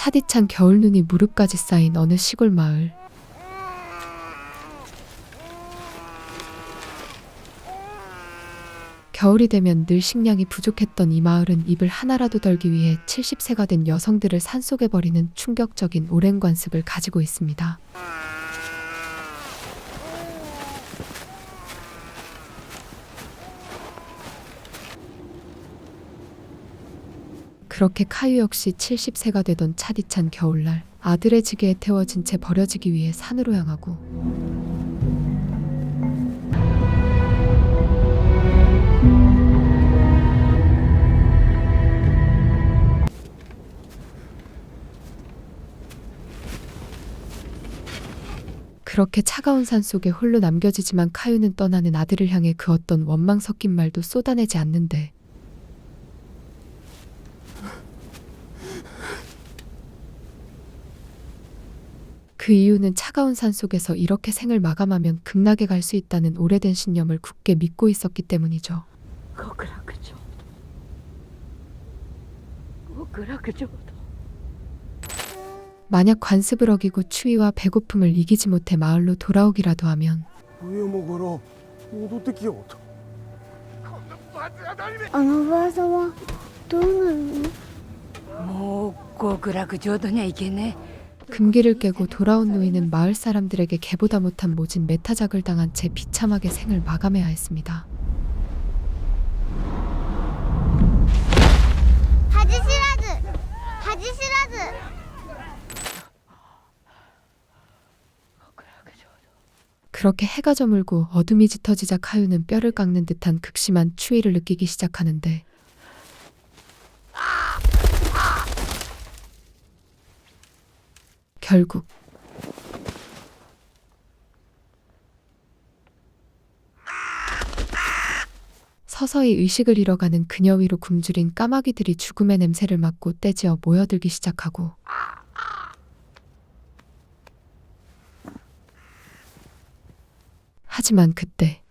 차디찬 겨울눈이 무릎까지 쌓인 어느 시골 마을. 겨울이 되면 늘 식량이 부족했던 이 마을은 입을 하나라도 덜기 위해 70세가 된 여성들을 산속에 버리는 충격적인 오랜 관습을 가지고 있습니다. 그렇게 카유 역시 70세가 되던 차디찬 겨울날, 아들의 지게에 태워진 채 버려지기 위해 산으로 향하고, 그렇게 차가운 산 속에 홀로 남겨지지만 카유는 떠나는 아들을 향해 그 어떤 원망 섞인 말도 쏟아내지 않는데, 그 이유는 차가운 산 속에서 이렇게 생을 마감하면 극락에 갈 수 있다는 오래된 신념을 굳게 믿고 있었기 때문이죠. 만약 관습을 어기고 추위와 배고픔을 이기지 못해 마을로 돌아오기라도 하면あのおばあさんはどうなるの？もう極楽浄土には行けねえ。 금기를 깨고 돌아온 노인은 마을 사람들에게 개보다 못한 모진 메타작을 당한 채 비참하게 생을 마감해야 했습니다. 그렇게 해가 저물고 어둠이 짙어지자 카유는 뼈를 깎는 듯한 극심한 추위를 느끼기 시작하는데, 결국 서서히 의식을 잃어가는 그녀 위로 굶주린 까마귀들이 죽음의 냄새를 맡고 떼지어 모여들기 시작하고, 하지만 그때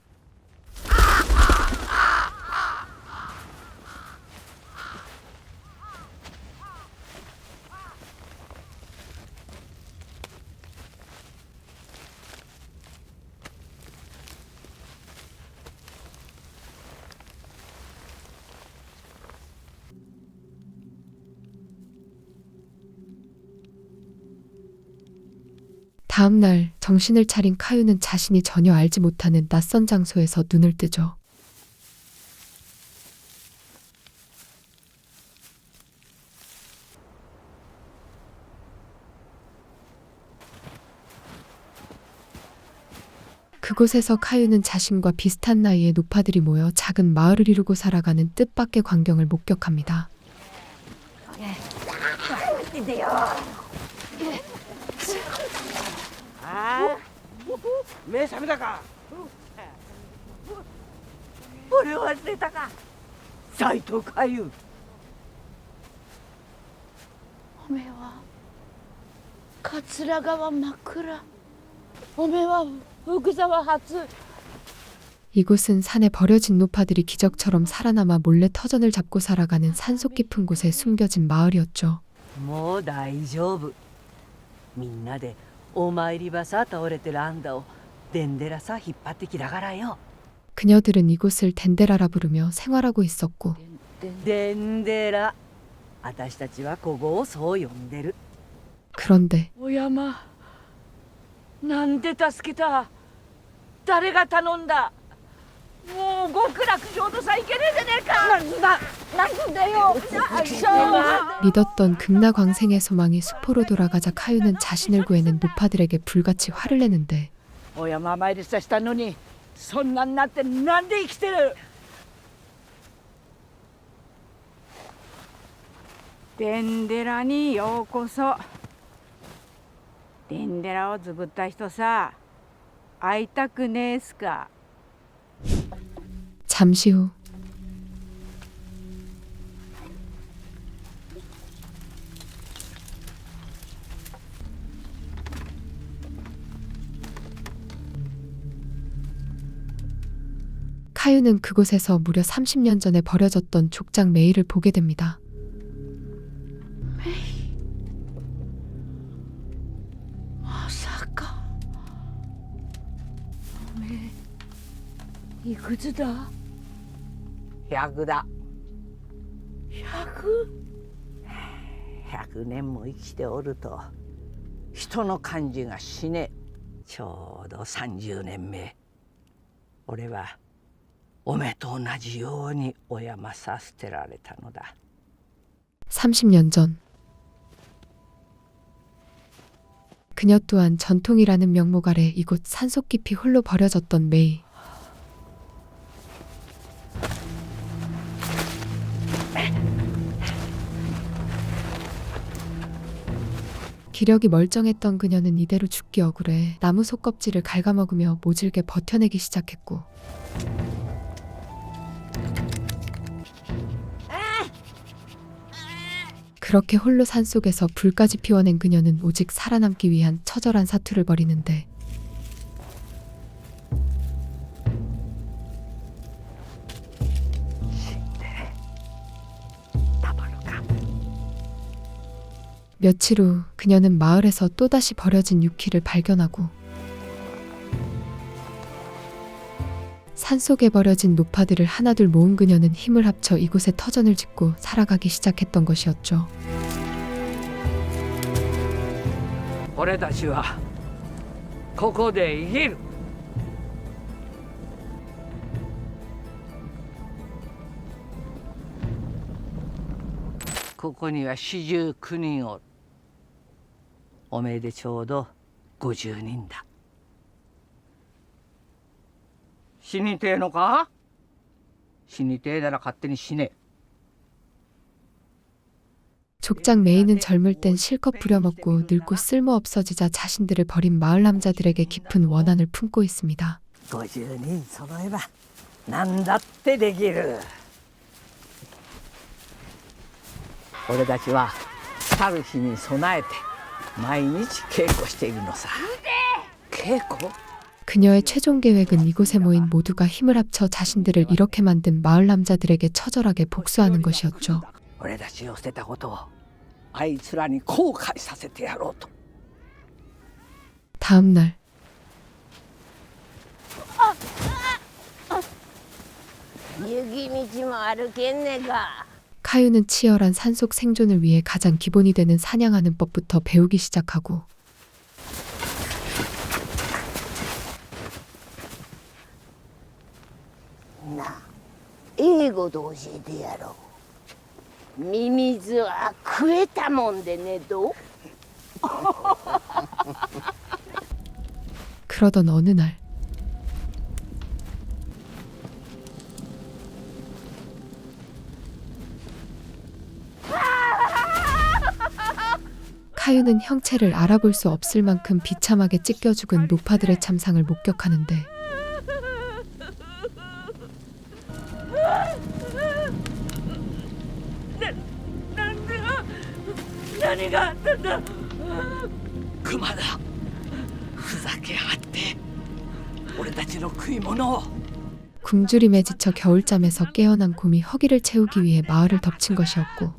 다음 날 정신을 차린 카유는 자신이 전혀 알지 못하는 낯선 장소에서 눈을 뜨죠. 그곳에서 카유는 자신과 비슷한 나이의 노파들이 모여 작은 마을을 이루고 살아가는 뜻밖의 광경을 목격합니다. 目覚めたか。俺を忘れたか斎藤かゆ。おめえは桂川枕。おめえは福沢初。 이곳은 산에 버려진 노파들이 기적처럼 살아남아 몰래 터전을 잡고 살아가는 산속 깊은 곳에 숨겨진 마을이었죠. もう大丈夫。みんなでお参り場さ倒れてるあんだをデンデラさ引っ張ってきたからよ。 그녀들은 이곳을 덴데라라 부르며 생활하고 있었고, デンデラ。私たちはここをそう呼んでる。 그런데 お山なんで助けた？誰が頼んだ？もう極楽浄土さ行けねえじゃねえか。なんだよ。 믿었던 극락왕생의 소망이 수포로 돌아가자 카유는 자신을 구해낸 노파들에게 불같이 화를 내는데, お山参りさせたのにそんなになってなんで生きてる？デンデラにようこそ。デンデラを作った人さ、会いたくねえすか？ 잠시 후 카유는 그곳에서 무려 30년 전에 버려졌던 족장 메이를 보게 됩니다. いくつだ100だ。 100? 100年も生きておると人の感じがしねえ。ちょうど30年目、俺はおめと同じようにお山さ捨てられたのだ。 30년 전 그녀 또한 전통이라는 명목 아래 이곳 산속 깊이 홀로 버려졌던 메이. 기력이 멀쩡했던 그녀는 이대로 죽기 억울해 나무 속껍질을 갉아먹으며 모질게 버텨내기 시작했고, 그렇게 홀로 산속에서 불까지 피워낸 그녀는 오직 살아남기 위한 처절한 사투를 벌이는데, 며칠 후 그녀는 마을에서 또다시 버려진 유키를 발견하고 산속에 버려진 노파들을 하나둘 모은 그녀는 힘을 합쳐 이곳에 터전을 짓고 살아가기 시작했던 것이었죠. 俺たちはここで生きる。ここには49人おる。おめえでちょうど50人だ。死にてえのか？死にてえなら勝手に死ね。 족장 메이는 젊을 땐 실컷 부려먹고 늙고 쓸모없어지자 자신들을 버린 마을 남자들에게 깊은 원한을 품고 있습니다. 50人揃えば何だってできる。俺たちは去る日に備えて毎日稽古しているのさ。稽古？ 그녀의 최종 계획은 이곳에 모인 모두가 힘을 합쳐 자신들을 이렇게 만든 마을 남자들에게 처절하게 복수하는 것이었죠. 俺たちを捨てたことをあいつらに後悔させてやろうと。 다음 날雪道も歩けんねか。 카유는 치열한 산속 생존을 위해 가장 기본이 되는 사냥하는 법부터 배우기 시작하고,な、英語で教えてやろう。ミミズは食えたもんでねど。 그러던 어느 날 카유는 형체를 알아볼 수 없을 만큼 비참하게 찢겨 죽은 노파들의 참상을 목격하는데,熊だ。ふざけやがって俺たちの食い物を。 굶주림에 지쳐 겨울잠에서 깨어난 곰이 허기를 채우기 위해 마을을 덮친 것이었고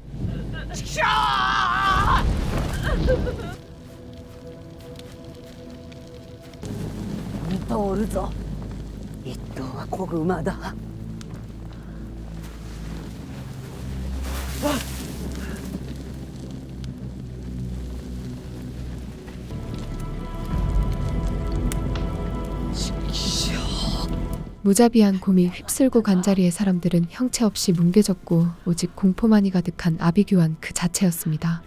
,2頭おるぞ。1頭は子熊だ。무자비한 곰이 휩쓸고 간 자리에 사람들은 형체 없이 뭉개졌고 오직 공포만이 가득한 아비규환 그 자체였습니다.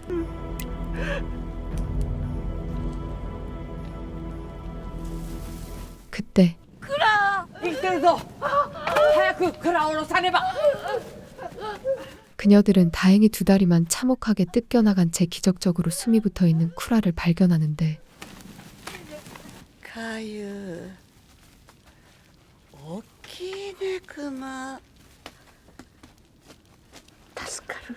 그때 生きてるぞ。早く蔵を下ろさねば。 그녀들은 다행히 두 다리만 참혹하게 뜯겨나간 채 기적적으로 숨이 붙어있는 쿠라를 발견하는데, かゆ。大きいねクマ。助かる。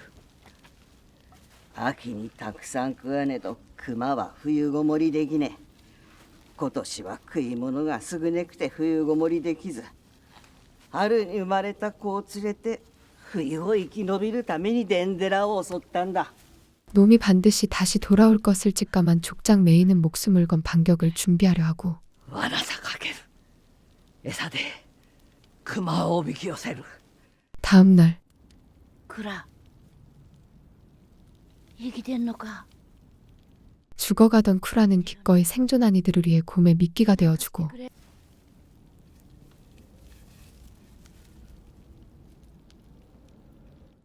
秋にたくさん食わねどクマは冬ごもりできねえ。今年は食い物がすぐねくて冬ごもりできず、春に生まれた子を連れて冬を生き延びるためにデンデラを襲ったんだ。 놈이 반드시 다시 돌아올 것을 직감한 족장 메이는 목숨을 건 반격을 준비하려 하고, 罠さかける。餌で熊をおびき寄せる。 다음 날 그라. 얘기됐노까? 죽어가던 쿠라는 기꺼이 생존한 이들을 위해 곰의 미끼가 되어주고 그래.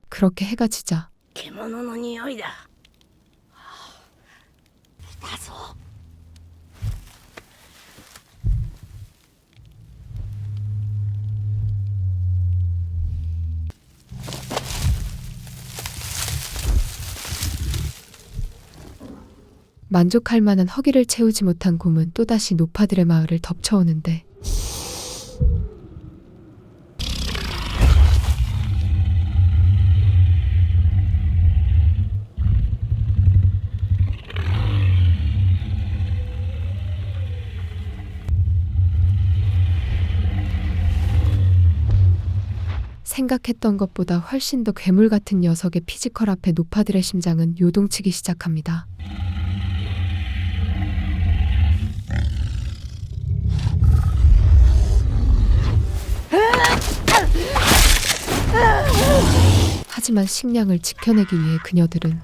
그렇게 해가 지자 獣の匂いだ。来たぞ。 만족할 만한 허기를 채우지 못한 곰은 또다시 노파들의 마을을 덮쳐오는데 생각했던 것보다 훨씬 더 괴물 같은 녀석의 피지컬 앞에 노파들의 심장은 요동치기 시작합니다. 하지만 식량을 지켜내기 위해 그녀들은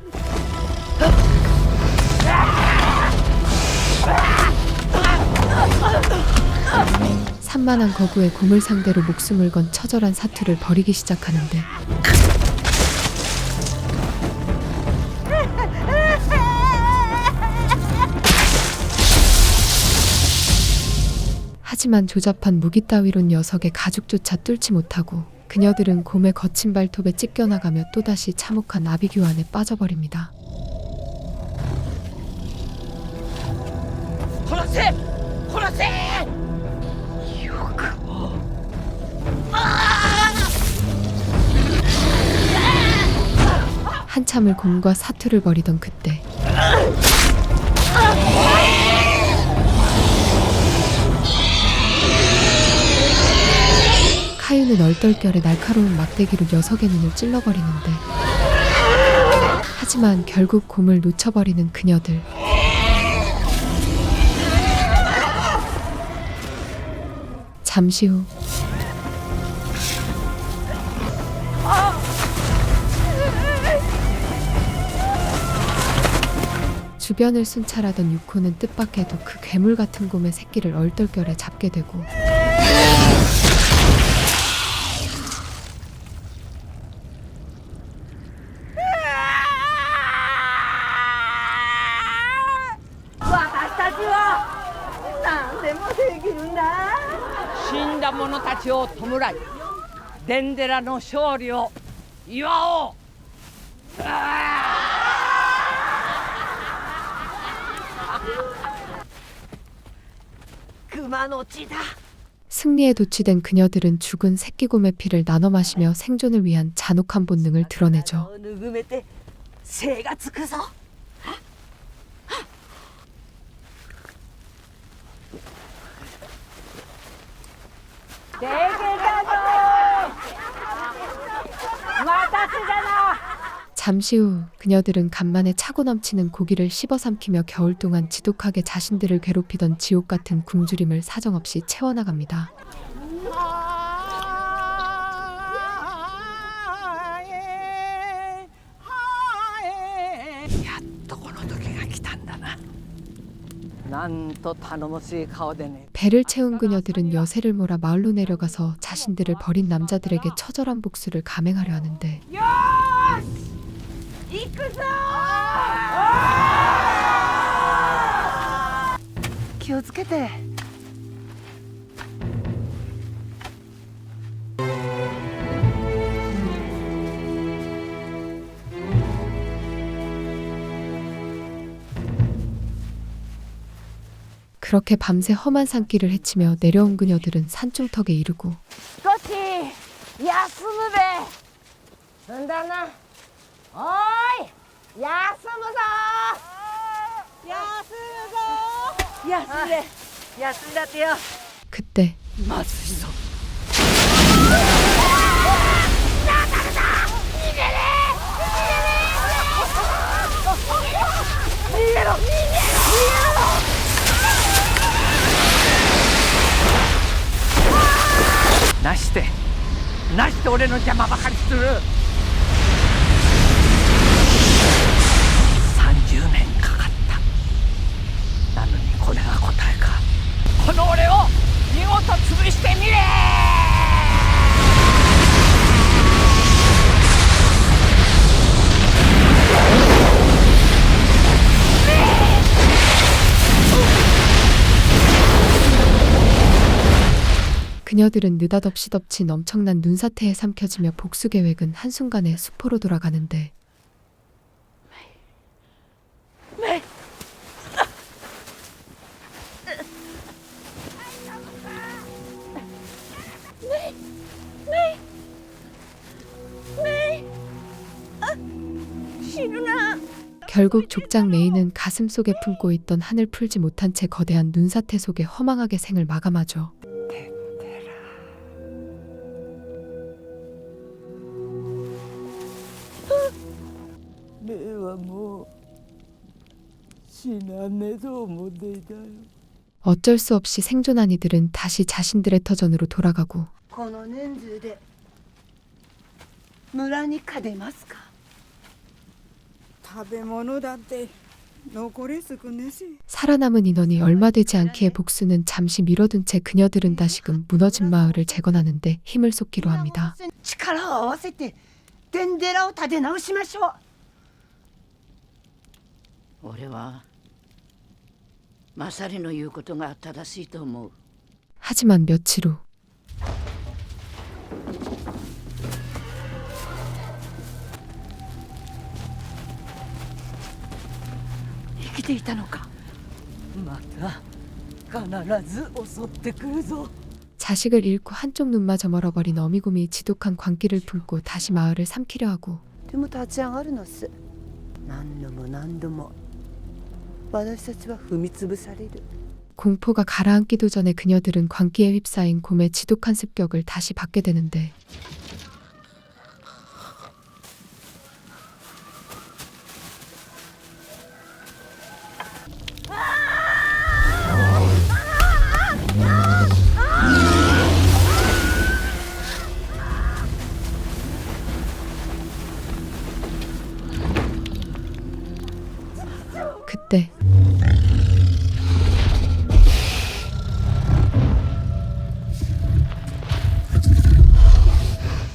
산만한 거구의 곰을 상대로 목숨을 건 처절한 사투를 벌이기 시작하는데 하지만 조잡한 무기 따위론 녀석의 가죽조차 뚫지 못하고 그녀들은 곰의 거친 발톱에 찢겨나가며 또다시 참혹한 아비규환에 빠져버립니다. 殺せ殺せ 한참을 곰과 사투를 벌이던 그때 카유는 얼떨결에 날카로운 막대기로 녀석의 눈을 찔러버리는데 하지만 결국 곰을 놓쳐버리는 그녀들. 잠시 후 주변을 순찰하던 유코는 뜻밖에도 그 괴물 같은 곰의 새끼를 얼떨결에 잡게 되고死んだ者たちを弔いデンデラの勝利を祝おう。 그만오지다. 승리에 도취된 그녀들은 죽은 새끼곰의 피를 나눠 마시며 생존을 위한 잔혹한 본능을 드러내죠. ぬぐめて精がつくぞ。 잠시 후 그녀들은 간만에 차고 넘치는 고기를 씹어 삼키며 겨울 동안 지독하게 자신들을 괴롭히던 지옥 같은 굶주림을 사정없이 채워나갑니다. 배를 채운 그녀들은 여세를 몰아 마을로 내려가서 자신들을 버린 남자들에게 처절한 복수를 감행하려 하는데 기어즈케테. 그렇게 밤새 험한 산길을 헤치며 내려온 그녀들은 산중턱에 이르고 少し休むべ。なんだな。おーい、休むぞ。休むぞ。休んで、休んだってよ。 그때 まずいぞ。 なして俺の邪魔ばかりする。30年かかったなのにこれが答えか。この俺を見事潰してみれ。그녀들은 느닷없이 덮친 엄청난 눈사태에 삼켜지며 복수 계획은 한순간에 수포로 돌아가는데 결국 족장 메이는 가슴 속에 품고 있던 한을 풀지 못한 채 거대한 눈사태 속에 허망하게 생을 마감하죠. メイはもう死なねえと思っていたよ。 어쩔 수 없이 생존한 이들은 다시 자신들의 터전으로 돌아가고 この人数で村に勝てますか。食べ物だって残り少ねし 살아남은 인원이 얼마 되지 않기에 복수는 잠시 미뤄둔 채 그녀들은 다시금 무너진 마을을 재건하는데 힘을 쏟기로 합니다. 力を合わせて伝寺を立て直しましょう。俺はマサリの言うことが正しいと思う。 하지만 며칠 후生きていたのか。また必ず襲ってくるぞ。 자식을 잃고 한쪽 눈마저 멀어버린 어미곰이 지독한 광기를 품고 다시 마을을 삼키려 하고 でも立ち上がるのっす。何度も何度も私たちは踏み潰される。 공포가 가라앉기도 전에 그녀들은 광기에 휩싸인 곰의 지독한 습격을 다시 받게 되는데 그때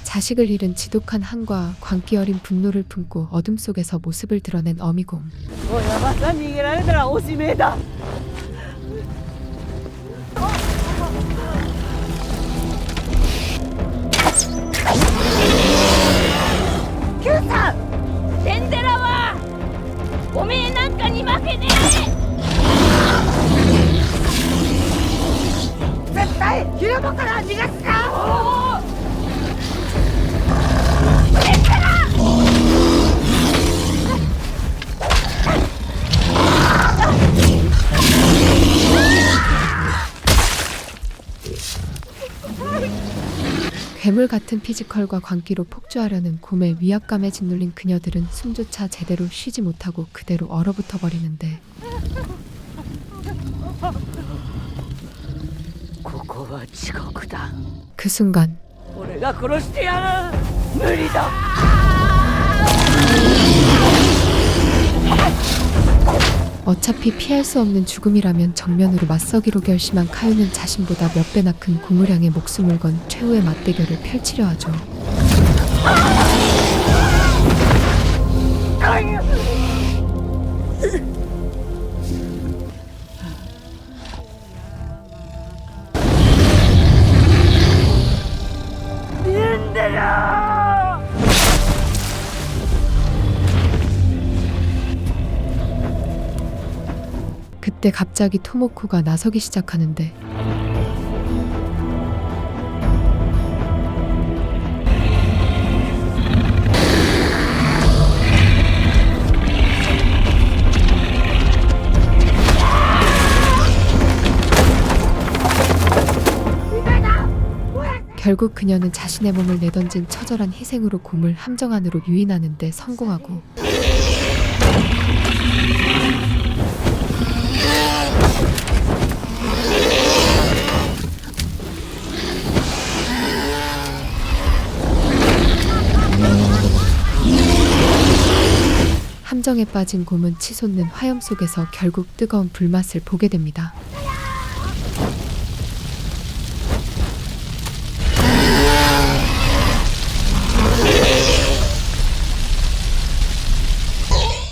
자식을 잃은 지독한 한과 광기 어린 분노를 품고 어둠 속에서 모습을 드러낸 어미곰. 俺はまた逃げられたらおしめだ。キューさん、デンデラはおめえなんかに負けねえ。絶対広場から逃がすか。괴물 같은 피지컬과 광기로 폭주하려는 곰의 위압감에 짓눌린 그녀들은 숨조차 제대로 쉬지 못하고 그대로 얼어붙어 버리는데 ここは地獄だ。 그 순간 俺が殺してやる。無理だ。 어차피 피할 수 없는 죽음이라면 정면으로 맞서기로 결심한 카유는 자신보다 몇 배나 큰 곰을 향해 목숨을 건 최후의 맞대결을 펼치려 하죠. 그때 갑자기 토모코가 나서기 시작하는데 결국 그녀는 자신의 몸을 내던진 처절한 희생으로 곰을 함정 안으로 유인하는 데 성공하고 함정에 빠진 곰은 치솟는 화염 속에서 결국 뜨거운 불맛을 보게 됩니다.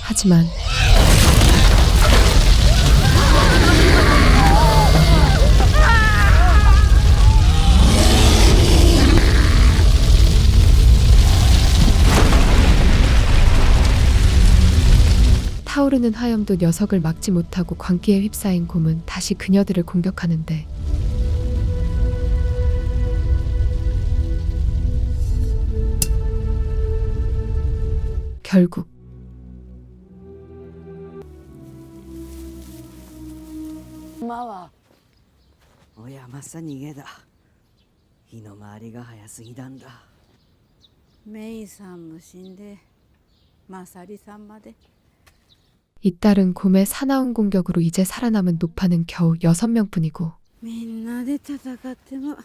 하지만 타오르는 화염도 녀석을 막지 못하고 광기에 휩싸인 곰은 다시 그녀들을 공격하는데 결국 고마워. 親正逃げだ。日の回りが早すぎたんだ。メイさんも死んでマサリさんまで 잇따른 곰의 사나운 공격으로 이제 살아남은 노파는 겨우 6명뿐이고 みんなで戦っても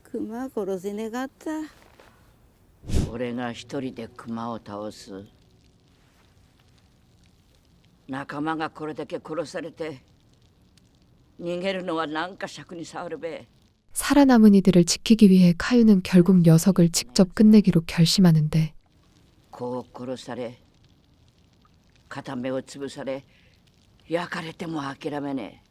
クマ殺せねかった。俺が一人で熊を倒す。仲間がこれだけ殺されて逃げるのはなんか尺に触るべ。 살아남은 이들을 지키기 위해 카유는 결국 녀석을 직접 끝내기로 결심하는데 こう殺され片目を潰され焼かれても諦めね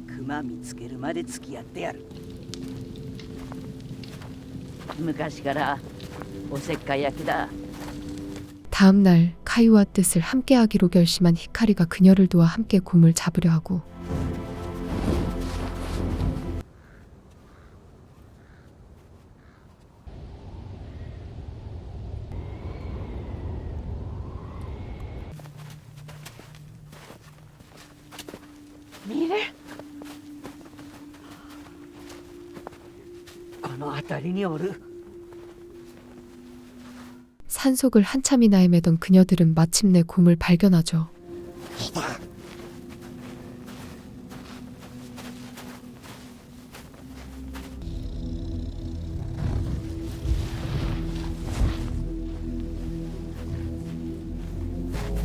熊見つけるまで付き合ってやる。え。昔からおせっかい焼きだ。 다음 날 카유와 뜻을 함께하기로 결심한 히카리가 그녀를 도와 함께 곰을 잡으려 하고 미래? この辺りにおる。 산속을 한참이나 헤매던 그녀들은 마침내 곰을 발견하죠.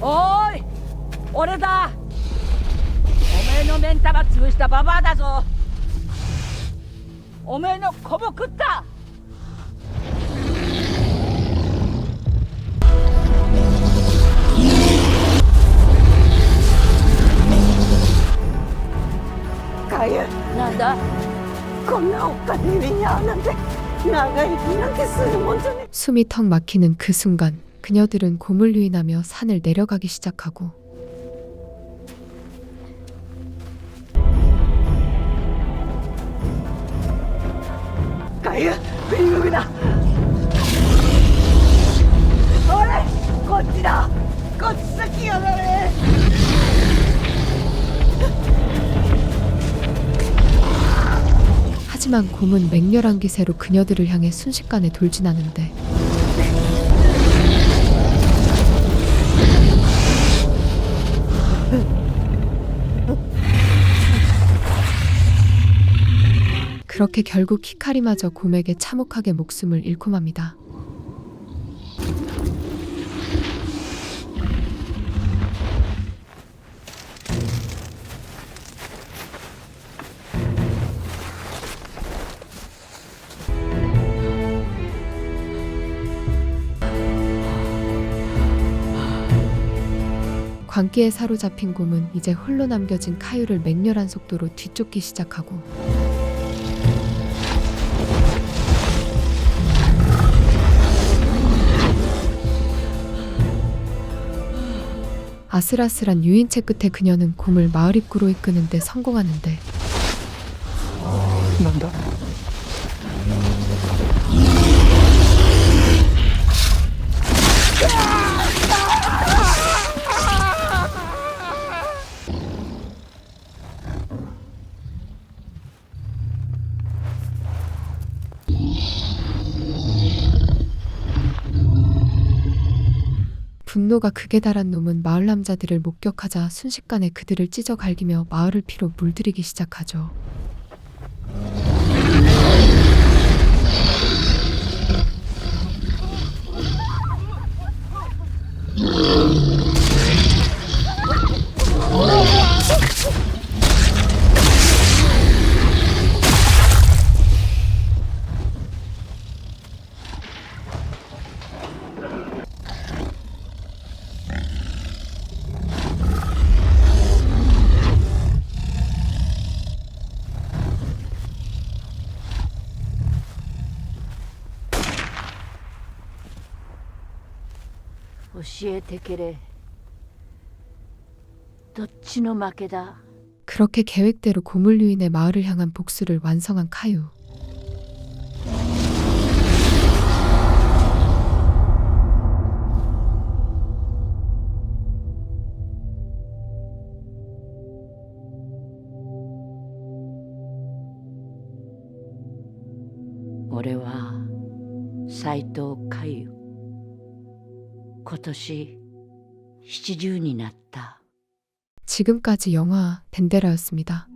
어이!俺だ! おめえの目ん玉潰したババアだぞ。おめえの子も食った。 なんだ こんなおっかに目に遭うなんて長生きなんてするもんじゃね。 숨이 턱 막히는 그 순간 그녀들은 곰을 유인하며 산을 내려가기 시작하고 가유, 미국이다. 오래, こっちだ. こっち先やがれ. 하지만 곰은 맹렬한 기세로 그녀들을 향해 순식간에 돌진하는데 그렇게 결국 히카리마저 곰에게 참혹하게 목숨을 잃고 맙니다. 광기에 사로잡힌 곰은 이제 홀로 남겨진 카유를 맹렬한 속도로 뒤쫓기 시작하고 아슬아슬한 유인체 끝에 그녀는 곰을 마을 입구로 이끄는 데 성공하는데 난다. 분노가 극에 달한 놈은 마을 남자들을 목격하자 순식간에 그들을 찢어 갈기며 마을을 피로 물들이기 시작하죠. 教えてけれ。どっちの負けだ。 그렇게 계획대로 고물류인의 마을을 향한 복수를 완성한 카유. 올해와 사이토 카유. 今年70になった。 지금까지 영화 덴데라였습니다.